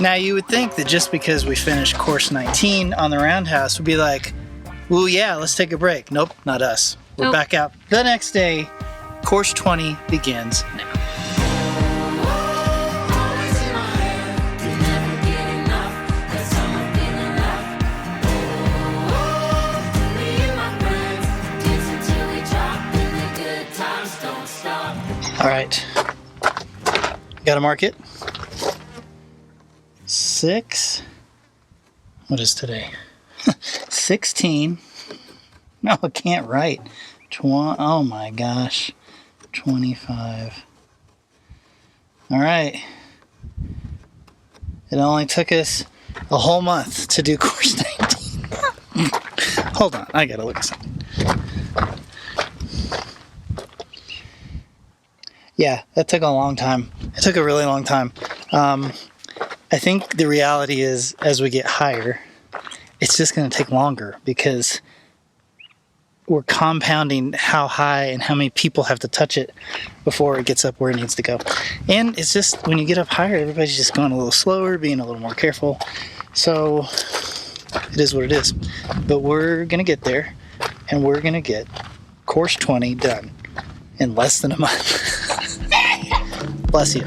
Now, you would think that just because we finished course 19 on the roundhouse would be like, well, yeah, let's take a break. Nope, not us. We're back out. The next day, course 20 begins now. All right, got to mark it. 6. What is today? 16. No, I can't write. Oh my gosh. 25. All right. It only took us a whole month to do course 19. Hold on, I gotta look at something. Yeah, that took a long time. It took a really long time. I think the reality is, as we get higher, it's just going to take longer because we're compounding how high and how many people have to touch it before it gets up where it needs to go. And it's just, when you get up higher, everybody's just going a little slower, being a little more careful. So it is what it is. But we're going to get there, and we're going to get course 20 done in less than a month. Bless you.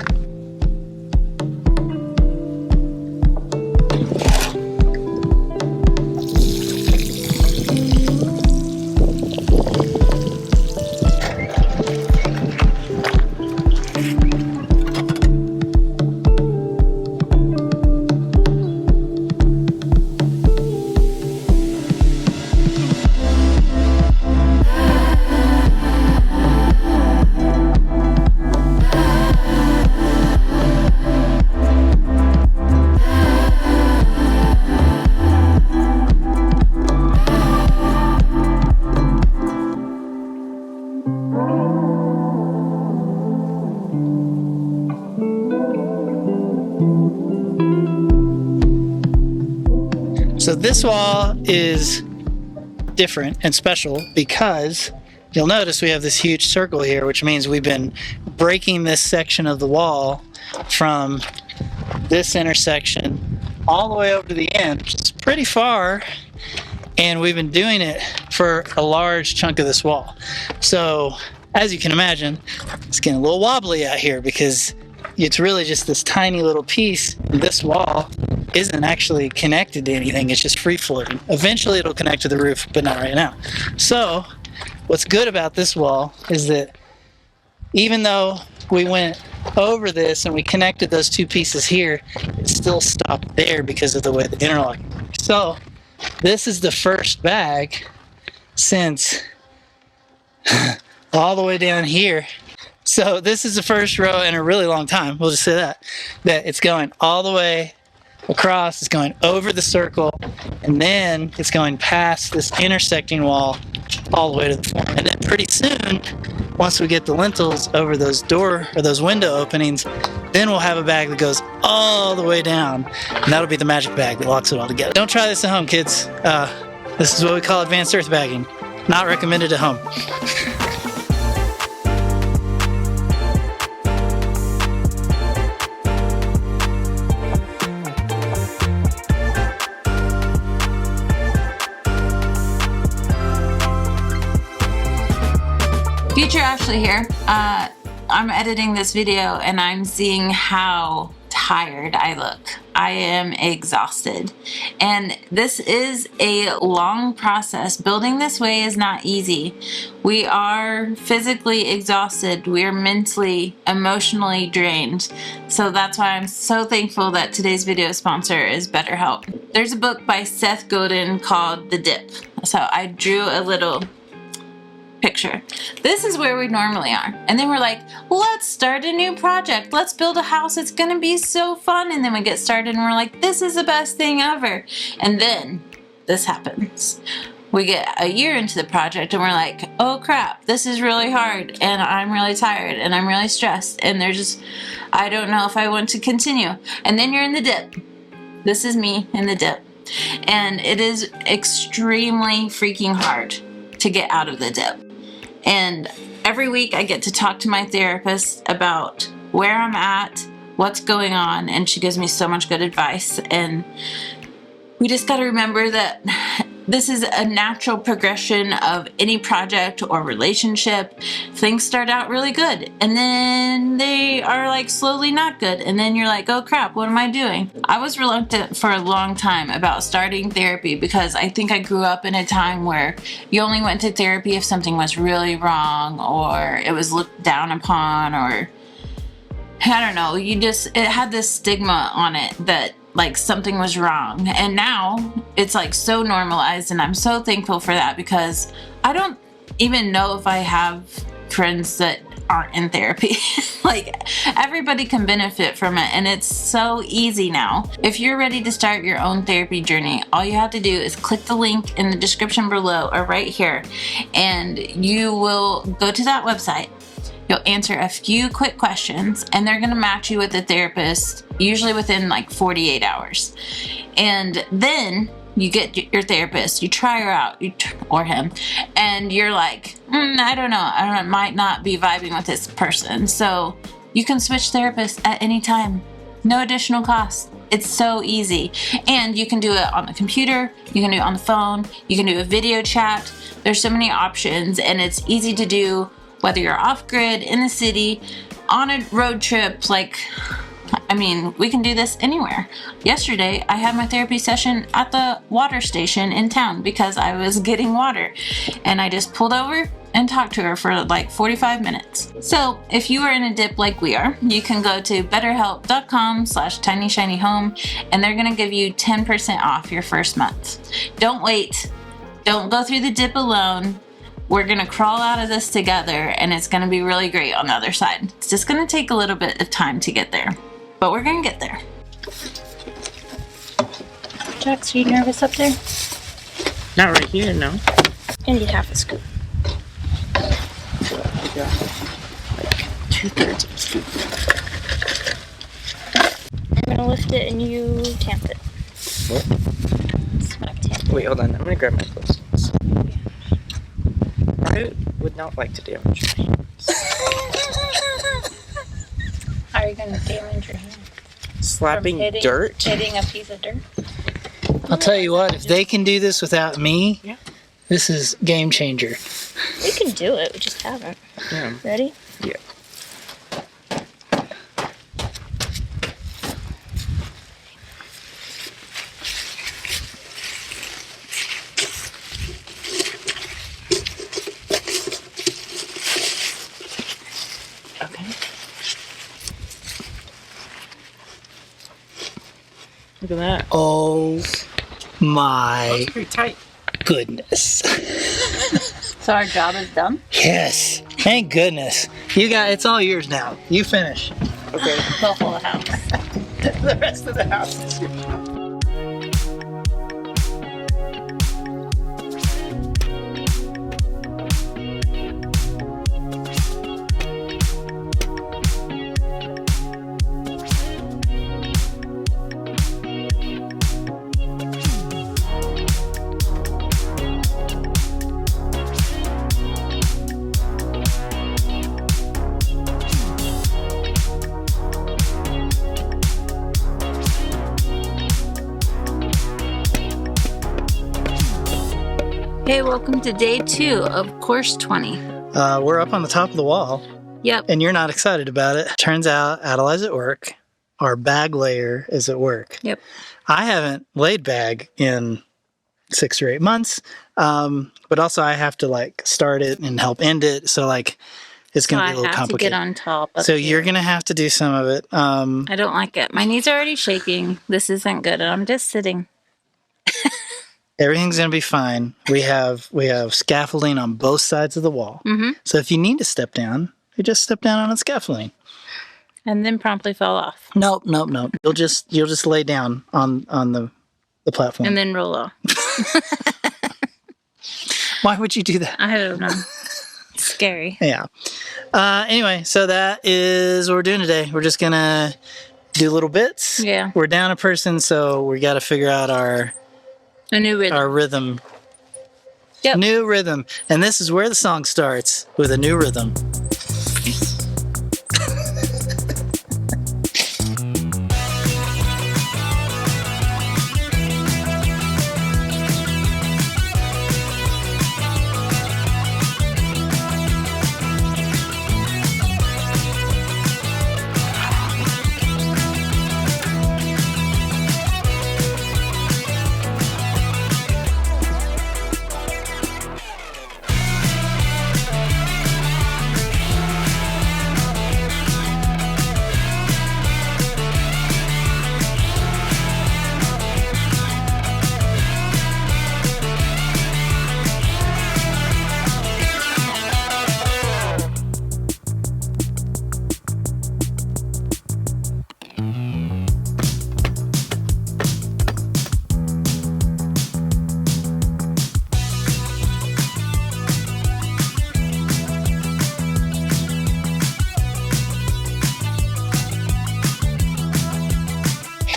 So this wall is different and special because you'll notice we have this huge circle here, which means we've been breaking this section of the wall from this intersection all the way over to the end, which is pretty far, and we've been doing it for a large chunk of this wall. So as you can imagine, it's getting a little wobbly out here because it's really just this tiny little piece. This wall isn't actually connected to anything, it's just free floating. Eventually it'll connect to the roof, but not right now. So what's good about this wall is that even though we went over this and we connected those two pieces here, it still stopped there because of the way the interlocking works. So this is the first bag since all the way down here. So this is the first row in a really long time, we'll just say that it's going all the way across, it's going over the circle, and then it's going past this intersecting wall all the way to the floor. And then pretty soon, once we get the lintels over those door or those window openings, then we'll have a bag that goes all the way down, and that'll be the magic bag that locks it all together. Don't try this at home, kids. This is what we call advanced earth bagging. Not recommended at home. Future Ashley here. I'm editing this video and I'm seeing how tired I look. I am exhausted. And this is a long process. Building this way is not easy. We are physically exhausted. We are mentally, emotionally drained. So that's why I'm so thankful that today's video sponsor is BetterHelp. There's a book by Seth Godin called The Dip. So I drew a little picture. This is where we normally are. And then we're like, let's start a new project. Let's build a house. It's going to be so fun. And then we get started and we're like, this is the best thing ever. And then this happens. We get a year into the project and we're like, oh crap, this is really hard. And I'm really tired and I'm really stressed. And I don't know if I want to continue. And then you're in the dip. This is me in the dip. And it is extremely freaking hard to get out of the dip. And every week I get to talk to my therapist about where I'm at, what's going on, and she gives me so much good advice. And we just got to remember that this is a natural progression of any project or relationship. Things start out really good, and then they are like slowly not good, and then you're like, oh crap, what am I doing? I was reluctant for a long time about starting therapy because I think I grew up in a time where you only went to therapy if something was really wrong or it was looked down upon, or I don't know, it had this stigma on it that like something was wrong. And now it's like so normalized, and I'm so thankful for that, because I don't even know if I have friends that aren't in therapy. Like, everybody can benefit from it, and it's so easy now. If you're ready to start your own therapy journey, all you have to do is click the link in the description below or right here, and you will go to that website. You'll answer a few quick questions, and they're going to match you with a therapist, usually within like 48 hours. And then you get your therapist, you try her out, or him, and you're like, I don't know, I might not be vibing with this person. So you can switch therapists at any time. No additional cost. It's so easy. And you can do it on the computer, you can do it on the phone, you can do a video chat. There's so many options, and it's easy to do whether you're off grid, in the city, on a road trip. Like, I mean, we can do this anywhere. Yesterday, I had my therapy session at the water station in town because I was getting water, and I just pulled over and talked to her for like 45 minutes. So if you are in a dip like we are, you can go to betterhelp.com/tinyshinyhome, and they're gonna give you 10% off your first month. Don't wait. Don't go through the dip alone. We're going to crawl out of this together, and it's going to be really great on the other side. It's just going to take a little bit of time to get there, but we're going to get there. Jax, are you nervous up there? Not right here, no. I need half a scoop. So I got like 2/3 of a scoop. I'm going to lift it and you tamp it. What? Smack tamp. Wait, hold on. I'm gonna grab my clothes. I would not like to damage your hands. How are you going to damage your hand? Slapping From dirt? Hitting a piece of dirt? I'll tell you what, if they can do this without me, Yeah. this is game changer. We can do it, we just haven't. Yeah. Ready? Yeah. Okay. Look at that. Oh my That's pretty tight. goodness. So our job is done? Yes. Thank goodness. You got it's all yours now. You finish. Okay. The whole house. The rest of the house is your job. Hey, welcome to day 2 of course 20. We're up on the top of the wall, Yep. and you're not excited about it. Turns out Adelaide's at work. Our bag layer is at work. Yep. I haven't laid bag in 6 or 8 months, but also I have to like start it and help end it. So like it's going to be a little I have to complicated. get on top. So you're going to have to do some of it. I don't like it. My knees are already shaking. This isn't good. And I'm just sitting. Everything's going to be fine. We have scaffolding on both sides of the wall. Mm-hmm. So if you need to step down, you just step down on the scaffolding. And then promptly fall off. Nope. You'll just lay down on the platform. And then roll off. Why would you do that? I don't know. It's scary. Yeah. Anyway, so that is what we're doing today. We're just gonna do little bits. Yeah. We're down a person, so we got to figure out A new rhythm. our rhythm. Yep. New rhythm, and this is where the song starts with a new rhythm.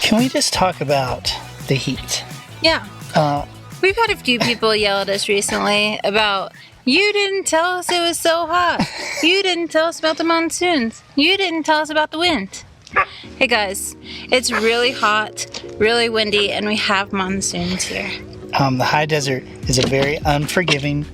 Can we just talk about the heat? Yeah. We've had a few people yell at us recently about, you didn't tell us it was so hot. You didn't tell us about the monsoons. You didn't tell us about the wind. Hey guys, it's really hot, really windy, and we have monsoons here. The high desert is a very unforgiving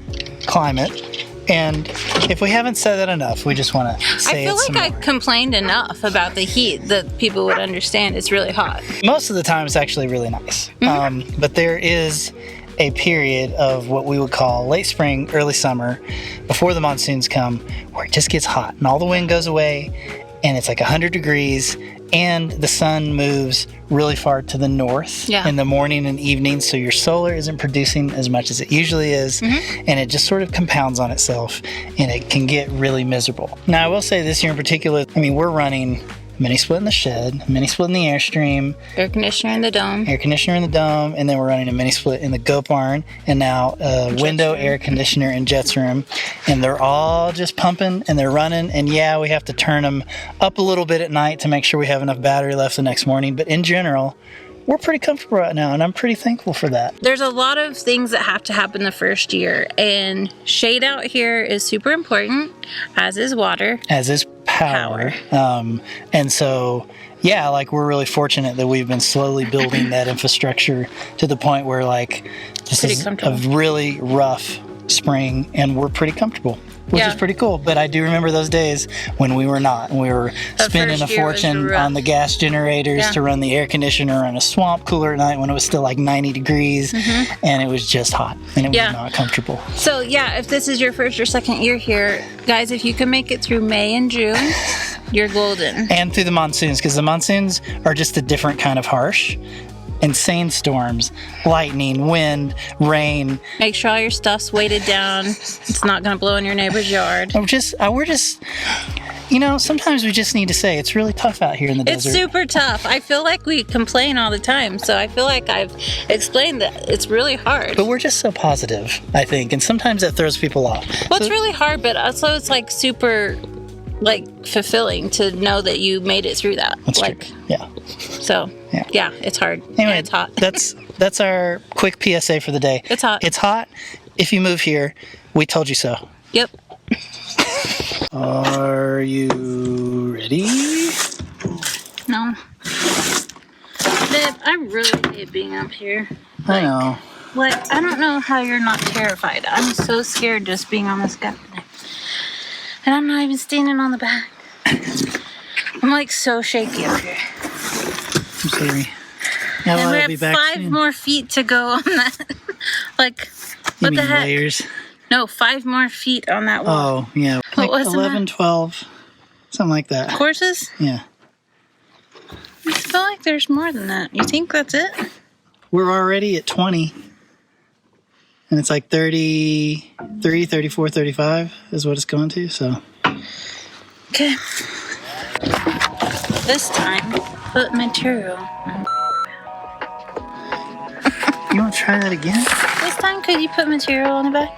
climate. And if we haven't said that enough, we just want to say it I feel some like more. I complained enough about the heat that people would understand it's really hot. Most of the time, it's actually really nice. But there is a period of what we would call late spring, early summer, before the monsoons come, where it just gets hot and all the wind goes away and it's like 100 degrees and the sun moves really far to the north in the morning and evening, so your solar isn't producing as much as it usually is, and it just sort of compounds on itself, and it can get really miserable. Now, I will say this year in particular, I mean, we're running mini split in the shed, mini split in the Airstream, Air conditioner in the dome. air conditioner in the dome, and then we're running a mini split in the goat barn, and now a window air conditioner in Jet's room, and they're all just pumping and they're running, and yeah, we have to turn them up a little bit at night to make sure we have enough battery left the next morning, but in general, we're pretty comfortable right now, and I'm pretty thankful for that. There's a lot of things that have to happen the first year, and shade out here is super important, as is water. As is power. And so, yeah, like we're really fortunate that we've been slowly building that infrastructure to the point where like this Pretty is a comfortable. really rough spring and we're pretty comfortable, which is pretty cool. But I do remember those days when we were not, and we were spending a first year was fortune rough. on the gas generators to run the air conditioner on a swamp cooler at night when it was still like 90 degrees and it was just hot and it was not comfortable. So yeah, if this is your first or second year here, guys, if you can make it through May and June, you're golden. And through the monsoons, because the monsoons are just a different kind of harsh. Insane storms, lightning, wind, rain. Make sure all your stuff's weighted down. It's not going to blow in your neighbor's yard. We're just, you know, sometimes we just need to say it's really tough out here in the It's desert. super tough. I feel like we complain all the time, so I feel like I've explained that it's really hard. But we're just so positive, I think, and sometimes that throws people off. Well, it's really hard, but also it's like super, like fulfilling to know that you made it through that. That's like, true. Yeah. So yeah, it's hard. Anyway, And it's hot. that's our quick PSA for the day. It's hot. It's hot. If you move here, we told you so. Yep. Are you ready? No. Babe, I really hate being up here. I know. Like, I don't know how you're not terrified. I'm so scared just being on this guy. And I'm not even standing on the back. I'm like so shaky up here. I'm sorry. Now And I'll we be have back 5 soon. more feet to go on that. Like, You what mean the heck? layers? No, 5 more feet on that wall. Oh, yeah. What Like was 11, that? 12, something like that. Courses? Yeah. I feel like there's more than that. You think that's it? We're already at 20. And it's like 33, 34, 35 is what it's going to, so. Okay. This time, put material. You want to try that again? This time, could you put material on the back?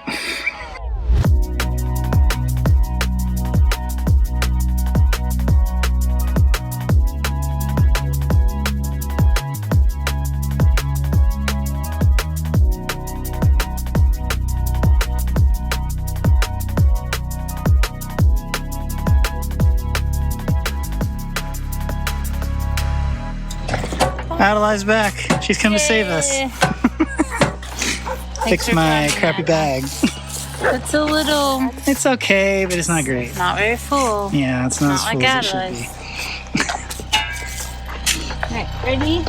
Adeline's back. She's come to save us. Fix my crappy bag. It's a little It's okay, but it's not great. not very full. Yeah, it's not as Not full like as it should Adeline's. be. Alright, ready?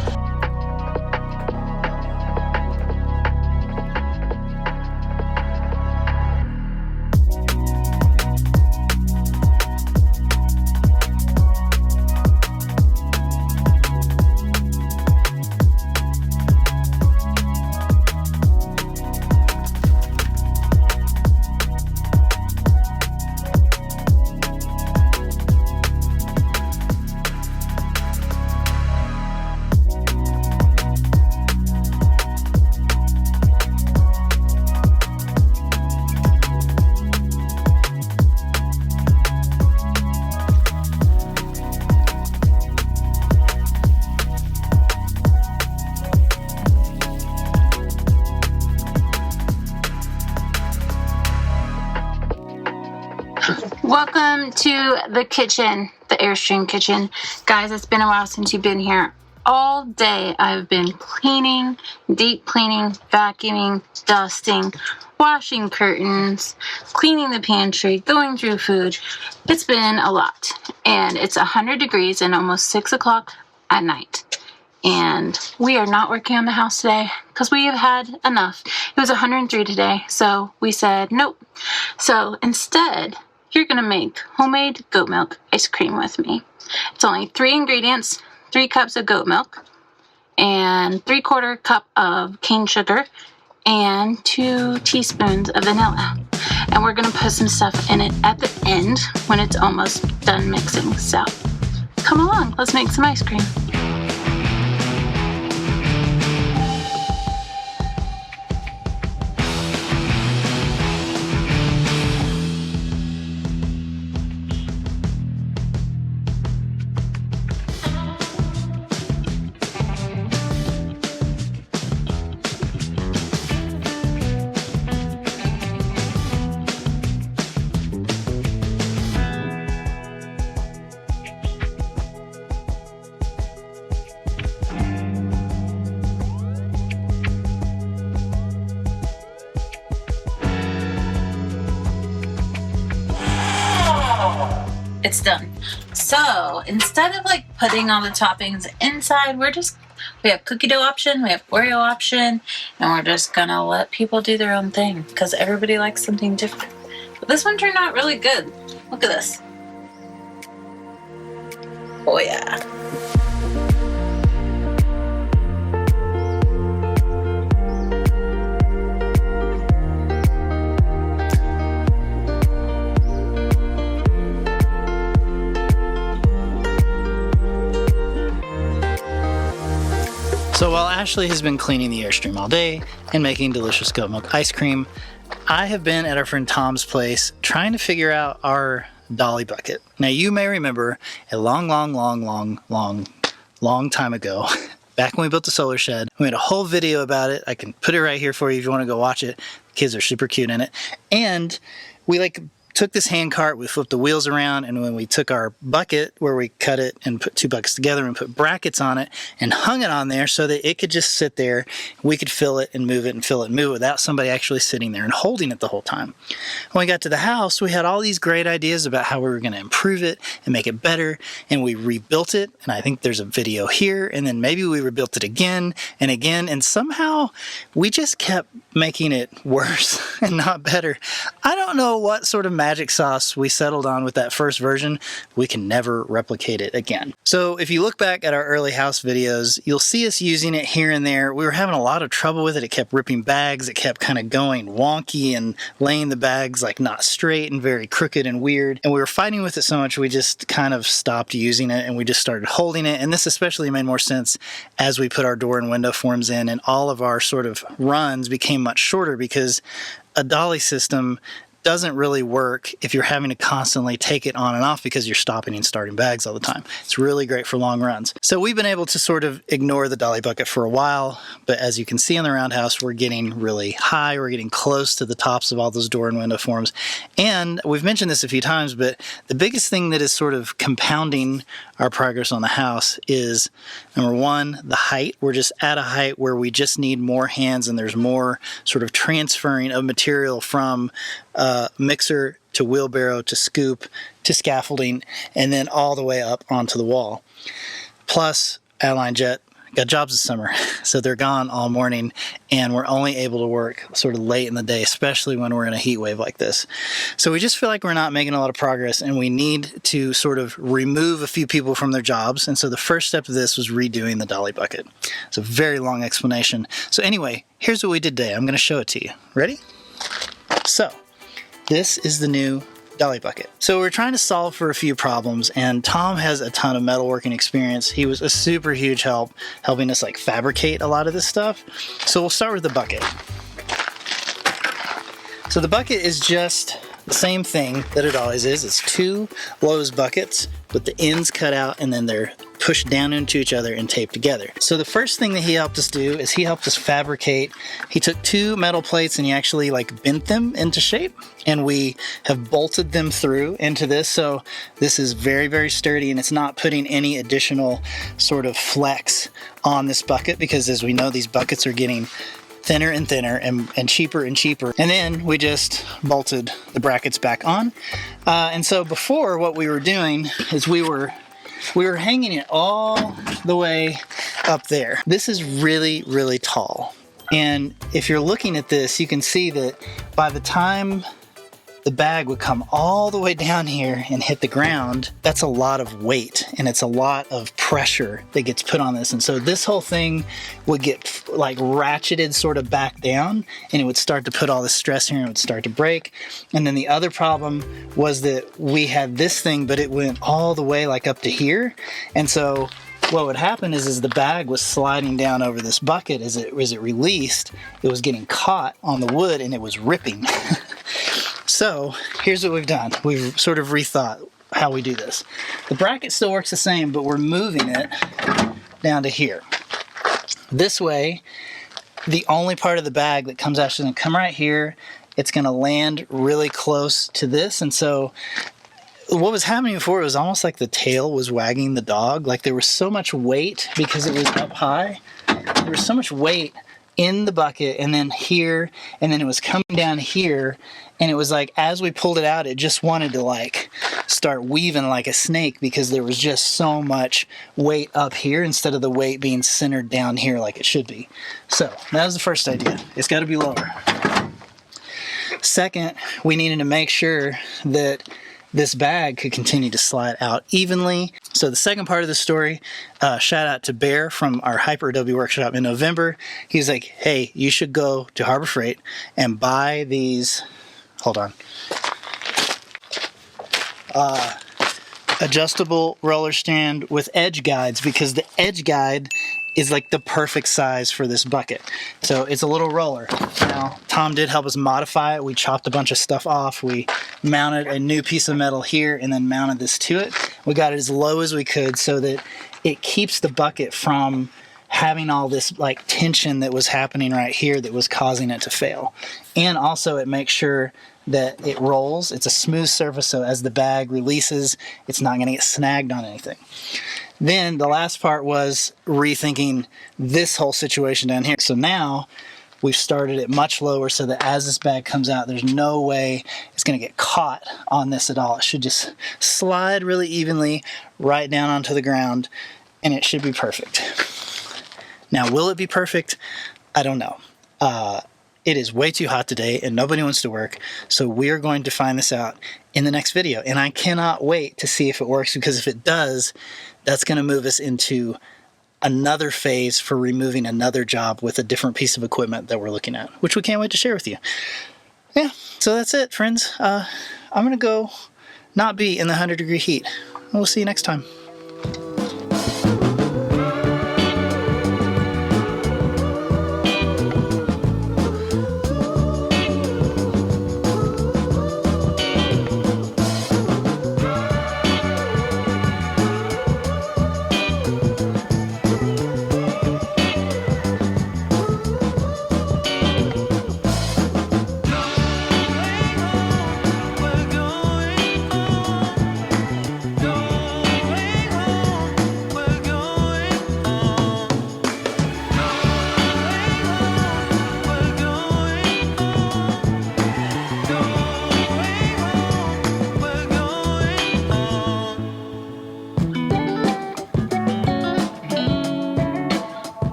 Welcome to the kitchen, the Airstream kitchen. Guys, it's been a while since you've been here. All day I've been cleaning, deep cleaning, vacuuming, dusting, washing curtains, cleaning the pantry, going through food. It's been a lot. And it's 100 degrees and almost 6 o'clock at night. And we are not working on the house today because we have had enough. It was 103 today, so we said nope. So instead, you're going to make homemade goat milk ice cream with me. It's only 3 ingredients, 3 cups of goat milk, and 3/4 cup of cane sugar, and 2 teaspoons of vanilla. And we're going to put some stuff in it at the end when it's almost done mixing. So come along, let's make some ice cream. It's done. So instead of like putting all the toppings inside, we have cookie dough option, we have Oreo option, and we're just gonna let people do their own thing because everybody likes something different. But this one turned out really good. Look at this. Oh yeah. So while Ashley has been cleaning the Airstream all day and making delicious goat milk ice cream, I have been at our friend Tom's place trying to figure out our Dolly Bucket. Now you may remember a long time ago, back when we built the solar shed, we made a whole video about it. I can put it right here for you if you want to go watch it. The kids are super cute in it. And we took this hand cart, we flipped the wheels around, and when we took our bucket where we cut it and put 2 buckets together and put brackets on it and hung it on there so that it could just sit there, we could fill it and move it and fill it and move it without somebody actually sitting there and holding it the whole time. When we got to the house, we had all these great ideas about how we were going to improve it and make it better, and we rebuilt it, and I think there's a video here, and then maybe we rebuilt it again, and somehow we just kept making it worse and not better. I don't know what sort of magic sauce we settled on with that first version. We can never replicate it again. So if you look back at our early house videos, you'll see us using it here and there. We were having a lot of trouble with it. It kept ripping bags. It kept kind of going wonky and laying the bags like not straight and very crooked and weird. And we were fighting with it so much we just kind of stopped using it and we just started holding it. And this especially made more sense as we put our door and window forms in, and all of our sort of runs became much shorter because a dolly system doesn't really work if you're having to constantly take it on and off because you're stopping and starting bags all the time. It's really great for long runs. So we've been able to sort of ignore the Dolly Bucket for a while, but as you can see in the roundhouse, we're getting really high. We're getting close to the tops of all those door and window forms. And we've mentioned this a few times, but the biggest thing that is sort of compounding our progress on the house is, number one, the height. We're just at a height where we just need more hands and there's more sort of transferring of material from mixer to wheelbarrow to scoop to scaffolding and then all the way up onto the wall. Plus, Adeline Jet got jobs this summer, so they're gone all morning and we're only able to work sort of late in the day, especially when we're in a heat wave like this. So we just feel like we're not making a lot of progress and we need to sort of remove a few people from their jobs. And so the first step of this was redoing the Dolly Bucket. It's a very long explanation. So anyway, here's what we did today. I'm going to show it to you. Ready? So this is the new Dolly Bucket. So we're trying to solve for a few problems, and Tom has a ton of metalworking experience. He was a super huge help helping us like fabricate a lot of this stuff. So we'll start with the bucket. So the bucket is just the same thing that it always is. It's 2 Lowe's buckets with the ends cut out and then they're pushed down into each other and taped together. So the first thing that he helped us do is he helped us fabricate. He took 2 metal plates and he actually like bent them into shape, and we have bolted them through into this. So this is very, very sturdy, and it's not putting any additional sort of flex on this bucket, because as we know, these buckets are getting thinner and thinner and cheaper and cheaper. And then we just bolted the brackets back on. And so before, what we were doing is we were hanging it all the way up there. This is really, really tall. And if you're looking at this, you can see that by the time the bag would come all the way down here and hit the ground, that's a lot of weight, and it's a lot of pressure that gets put on this. And so this whole thing would get like ratcheted sort of back down, and it would start to put all this stress here and it would start to break. And then the other problem was that we had this thing, but it went all the way like up to here. And so what would happen is the bag was sliding down over this bucket as it released, it was getting caught on the wood and it was ripping. So here's what we've done. We've sort of rethought how we do this. The bracket still works the same, but we're moving it down to here. This way, the only part of the bag that comes out is going to come right here. It's going to land really close to this. And so what was happening before, it was almost like the tail was wagging the dog. Like there was so much weight because it was up high. There was so much weight in the bucket and then here, and then it was coming down here, and it was like as we pulled it out, it just wanted to like start weaving like a snake because there was just so much weight up here instead of the weight being centered down here like it should be. So that was the first idea. It's got to be lower. Second, we needed to make sure that this bag could continue to slide out evenly. So the second part of the story, shout out to Bear from our hyperadobe workshop in November. He's like, hey, you should go to Harbor Freight and buy these, hold on, adjustable roller stand with edge guides, because the edge guide is like the perfect size for this bucket. So it's a little roller. Now, Tom did help us modify it. We chopped a bunch of stuff off. We mounted a new piece of metal here and then mounted this to it. We got it as low as we could so that it keeps the bucket from having all this like tension that was happening right here that was causing it to fail. And also it makes sure that it rolls. It's a smooth surface, so as the bag releases, it's not gonna get snagged on anything. Then the last part was rethinking this whole situation down here. So now we've started it much lower so that as this bag comes out, there's no way it's going to get caught on this at all. It should just slide really evenly right down onto the ground, and it should be perfect. Now, will it be perfect? I don't know. It is way too hot today and nobody wants to work, so we are going to find this out in the next video. And I cannot wait to see if it works, because if it does, that's going to move us into another phase for removing another job with a different piece of equipment that we're looking at, which we can't wait to share with you. Yeah, so that's it, friends. I'm going to go not be in the 100-degree heat. We'll see you next time.